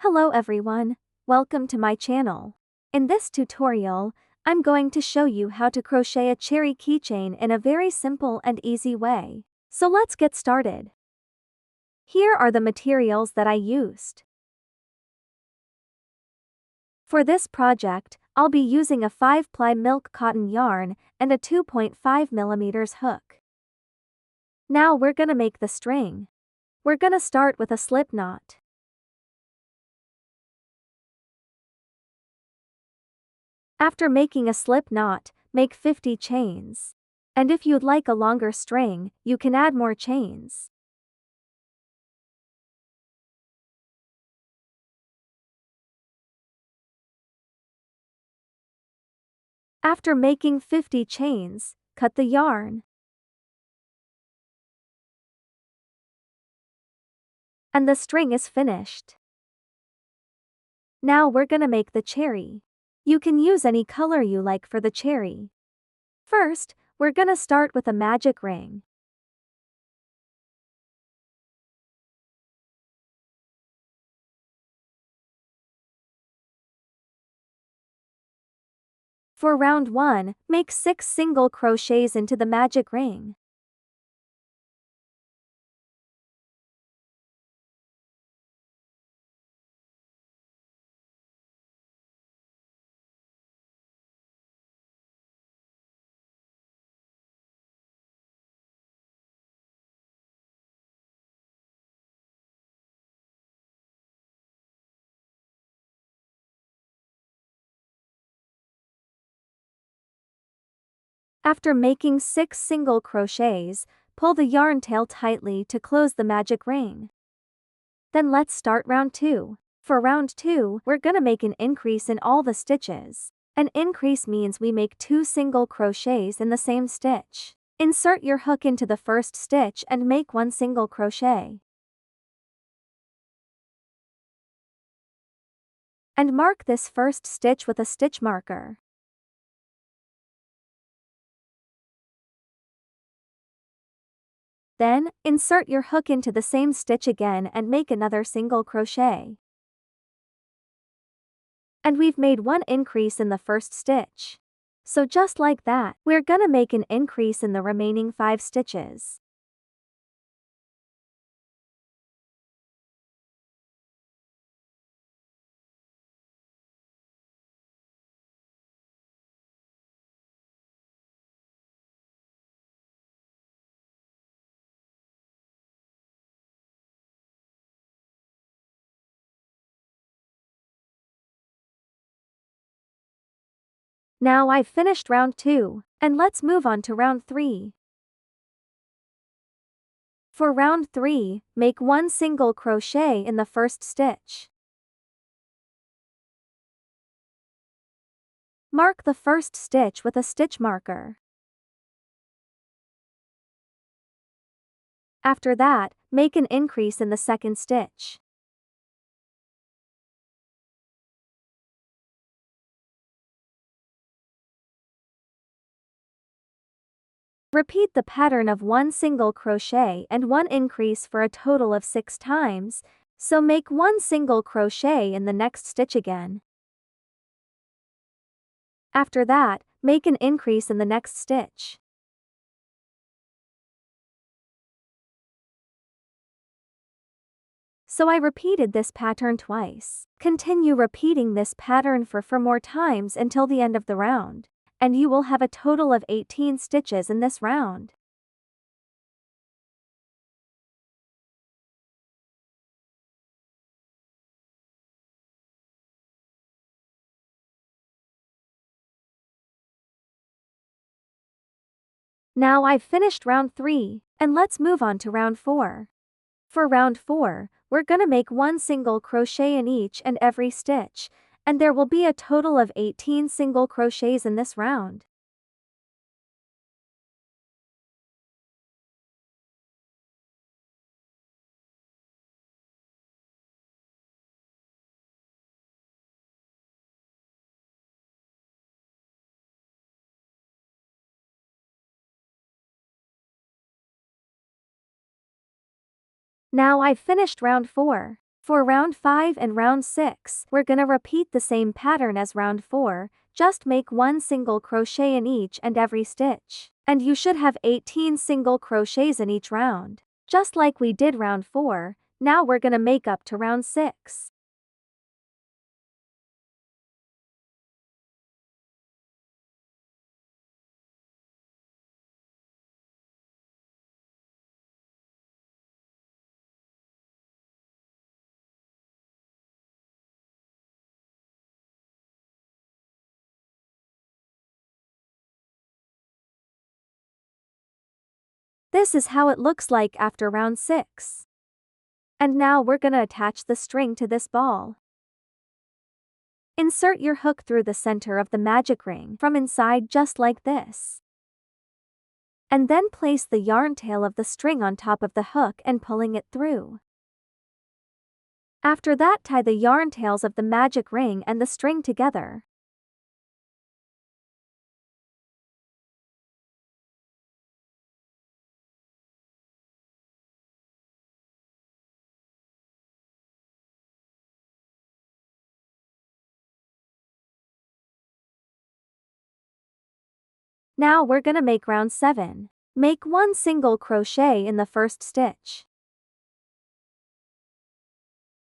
Hello everyone, welcome to my channel. In this tutorial, I'm going to show you how to crochet a cherry keychain in a very simple and easy way. So let's get started. Here are the materials that I used. For this project, I'll be using a 5-ply milk cotton yarn and a 2.5mm hook. Now we're gonna make the string. We're gonna start with a slip knot. After making a slip knot, make 50 chains. And if you'd like a longer string, you can add more chains. After making 50 chains, cut the yarn. And the string is finished. Now we're gonna make the cherry. You can use any color you like for the cherry. First, we're gonna start with a magic ring. For round 1, make 6 single crochets into the magic ring. After making 6 single crochets, pull the yarn tail tightly to close the magic ring. Then let's start round 2. For round 2, we're gonna make an increase in all the stitches. An increase means we make 2 single crochets in the same stitch. Insert your hook into the first stitch and make 1 single crochet. And mark this first stitch with a stitch marker. Then, insert your hook into the same stitch again and make another single crochet. And we've made 1 increase in the first stitch. So just like that, we're gonna make an increase in the remaining 5 stitches. Now I've finished round 2, and let's move on to round 3. For round 3, make 1 single crochet in the first stitch. Mark the first stitch with a stitch marker. After that, make an increase in the second stitch. Repeat the pattern of 1 single crochet and 1 increase for a total of 6 times, so make 1 single crochet in the next stitch again. After that, make an increase in the next stitch. So I repeated this pattern twice. Continue repeating this pattern for 4 more times until the end of the round, and you will have a total of 18 stitches in this round. Now I've finished round 3, and let's move on to round 4. For round 4, we're gonna make 1 single crochet in each and every stitch, and there will be a total of 18 single crochets in this round. Now I've finished round 4. For round 5 and round 6, we're gonna repeat the same pattern as round 4, just make one single crochet in each and every stitch. And you should have 18 single crochets in each round. Just like we did round 4, now we're gonna make up to round 6. This is how it looks like after round 6. And now we're gonna attach the string to this ball. Insert your hook through the center of the magic ring from inside just like this. And then place the yarn tail of the string on top of the hook and pulling it through. After that, tie the yarn tails of the magic ring and the string together. Now we're gonna make round 7. Make one single crochet in the first stitch.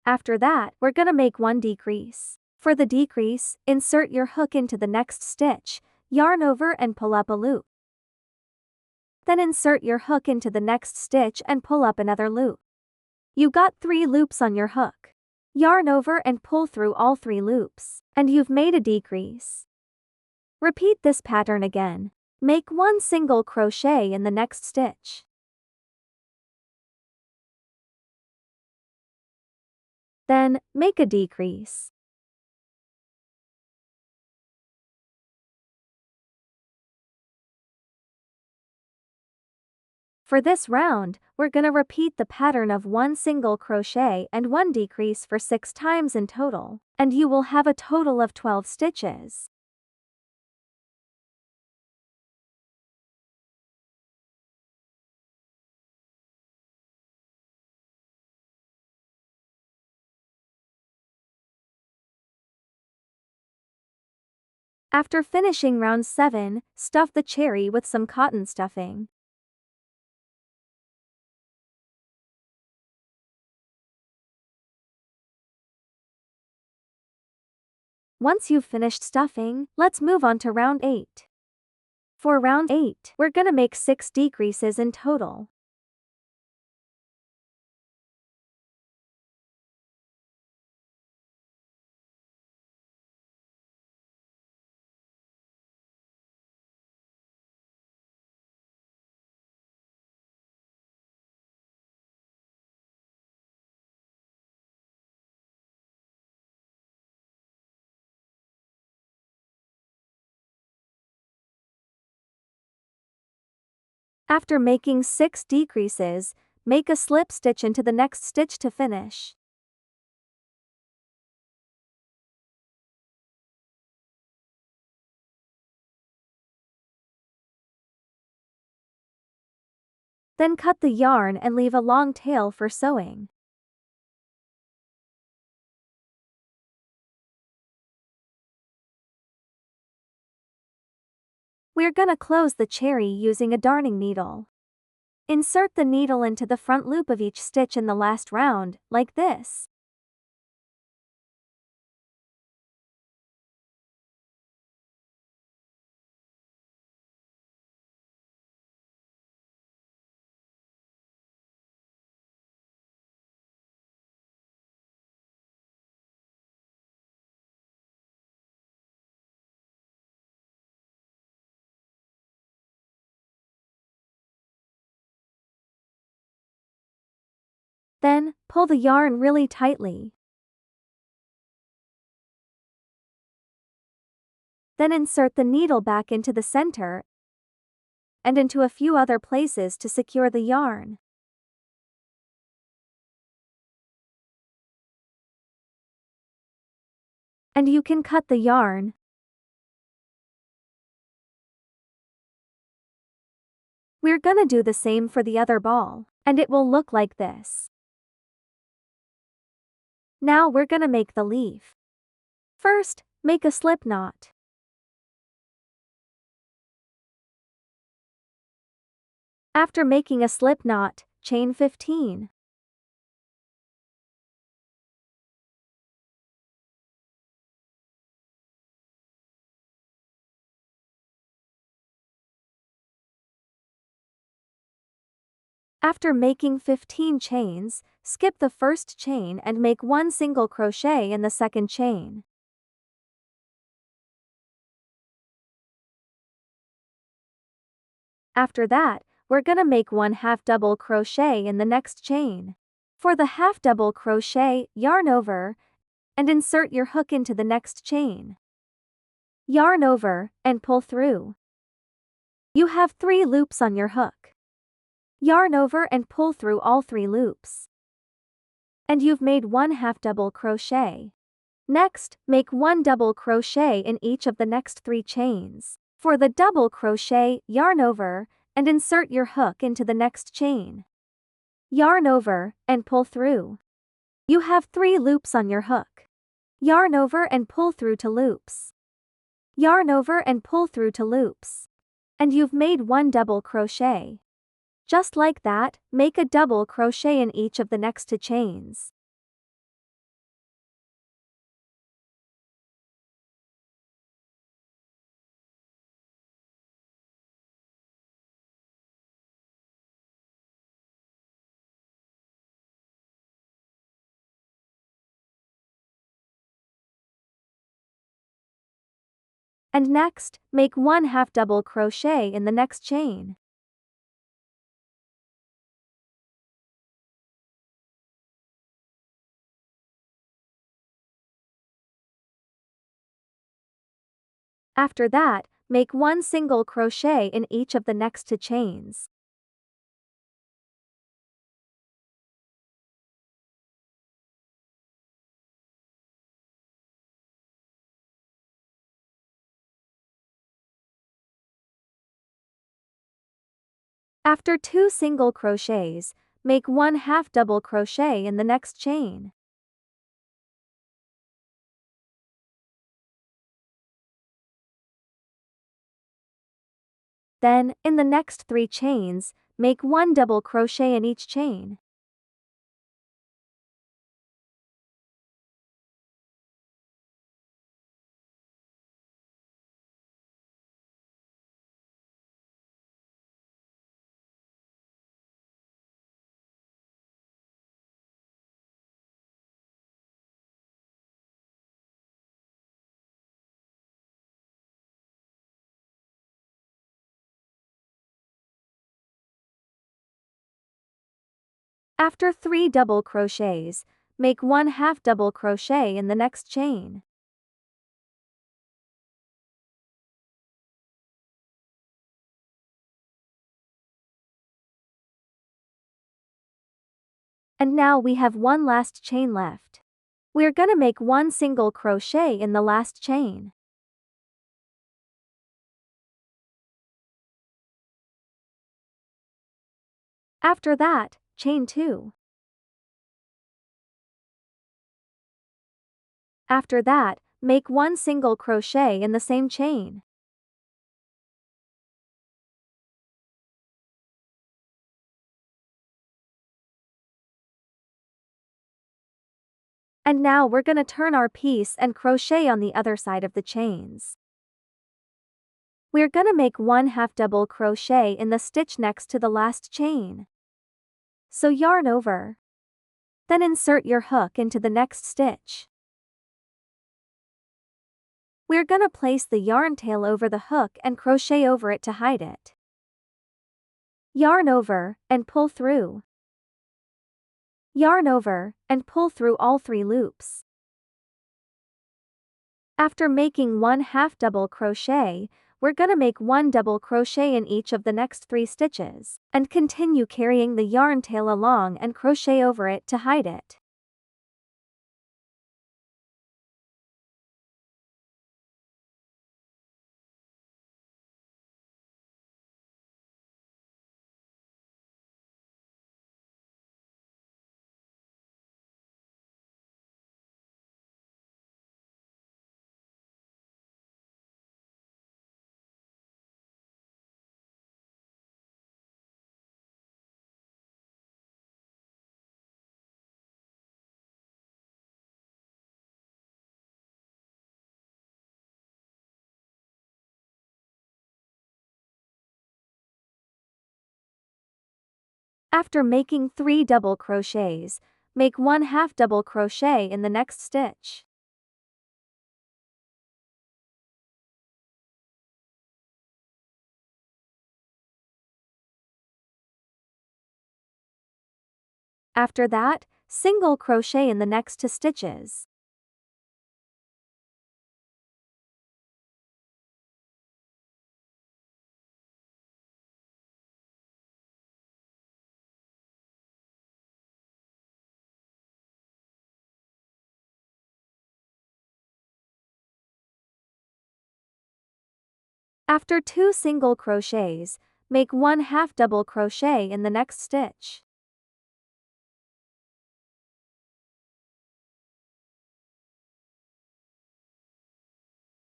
After that, we're gonna make one decrease. For the decrease, insert your hook into the next stitch, yarn over and pull up a loop. Then insert your hook into the next stitch and pull up another loop. You got 3 loops on your hook. Yarn over and pull through all 3 loops, and you've made a decrease. Repeat this pattern again. Make one single crochet in the next stitch. Then, make a decrease. For this round, we're gonna repeat the pattern of one single crochet and one decrease for 6 times in total, and you will have a total of 12 stitches. After finishing round 7, stuff the cherry with some cotton stuffing. Once you've finished stuffing, let's move on to round 8. For round 8, we're gonna make 6 decreases in total. After making 6 decreases, make a slip stitch into the next stitch to finish. Then cut the yarn and leave a long tail for sewing. We're gonna close the cherry using a darning needle. Insert the needle into the front loop of each stitch in the last round, like this. Then, pull the yarn really tightly. Then insert the needle back into the center and into a few other places to secure the yarn. And you can cut the yarn. We're gonna do the same for the other ball, and it will look like this. Now we're gonna make the leaf. First, make a slip knot. After making a slip knot, chain 15. After making 15 chains, skip the first chain and make one single crochet in the second chain. After that, we're gonna make one half double crochet in the next chain. For the half double crochet, yarn over and insert your hook into the next chain. Yarn over and pull through. You have 3 loops on your hook. Yarn over and pull through all 3 loops. And you've made one half double crochet. Next, make one double crochet in each of the next 3 chains. For the double crochet, yarn over and insert your hook into the next chain. Yarn over and pull through. You have 3 loops on your hook. Yarn over and pull through to loops. Yarn over and pull through to loops. And you've made one double crochet. Just like that, make a double crochet in each of the next 2 chains. And next, make one half double crochet in the next chain. After that, make one single crochet in each of the next 2 chains. After 2 single crochets, make one half double crochet in the next chain. Then, in the next 3 chains, make one double crochet in each chain. After 3 double crochets, make one half double crochet in the next chain. And now we have one last chain left. We're gonna make one single crochet in the last chain. After that, chain 2. After that, make one single crochet in the same chain. And now we're gonna turn our piece and crochet on the other side of the chains. We're gonna make one half double crochet in the stitch next to the last chain. So yarn over. Then insert your hook into the next stitch. We're gonna place the yarn tail over the hook and crochet over it to hide it. Yarn over and pull through. Yarn over and pull through all 3 loops. After making one half double crochet, we're gonna make one double crochet in each of the next 3 stitches, and continue carrying the yarn tail along and crochet over it to hide it. After making 3 double crochets, make 1 half double crochet in the next stitch. After that, single crochet in the next 2 stitches. After 2 single crochets, make 1 half double crochet in the next stitch.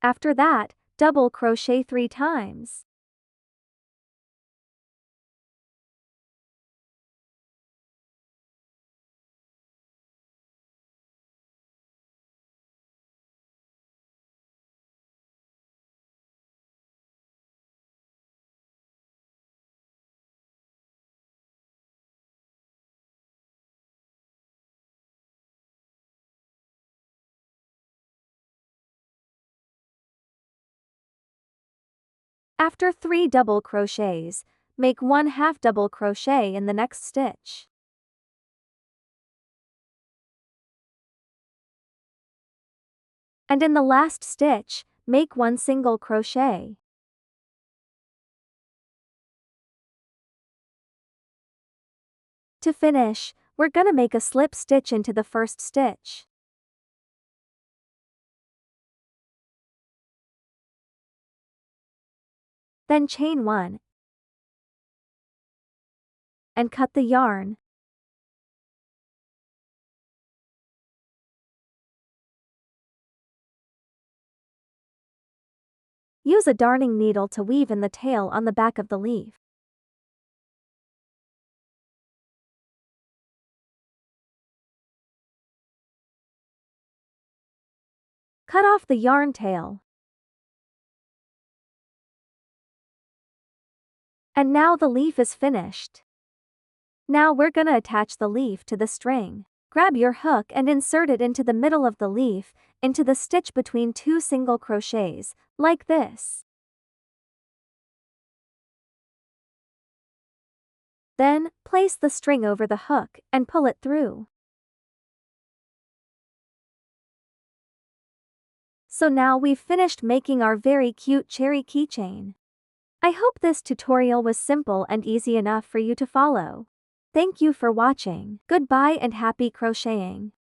After that, double crochet 3 times. After 3 double crochets, make 1 half double crochet in the next stitch. And in the last stitch, make 1 single crochet. To finish, we're gonna make a slip stitch into the first stitch. Then chain 1 and cut the yarn. Use a darning needle to weave in the tail on the back of the leaf. Cut off the yarn tail. And now the leaf is finished. Now we're gonna attach the leaf to the string. Grab your hook and insert it into the middle of the leaf, into the stitch between 2 single crochets, like this. Then, place the string over the hook and pull it through. So now we've finished making our very cute cherry keychain. I hope this tutorial was simple and easy enough for you to follow. Thank you for watching. Goodbye and happy crocheting.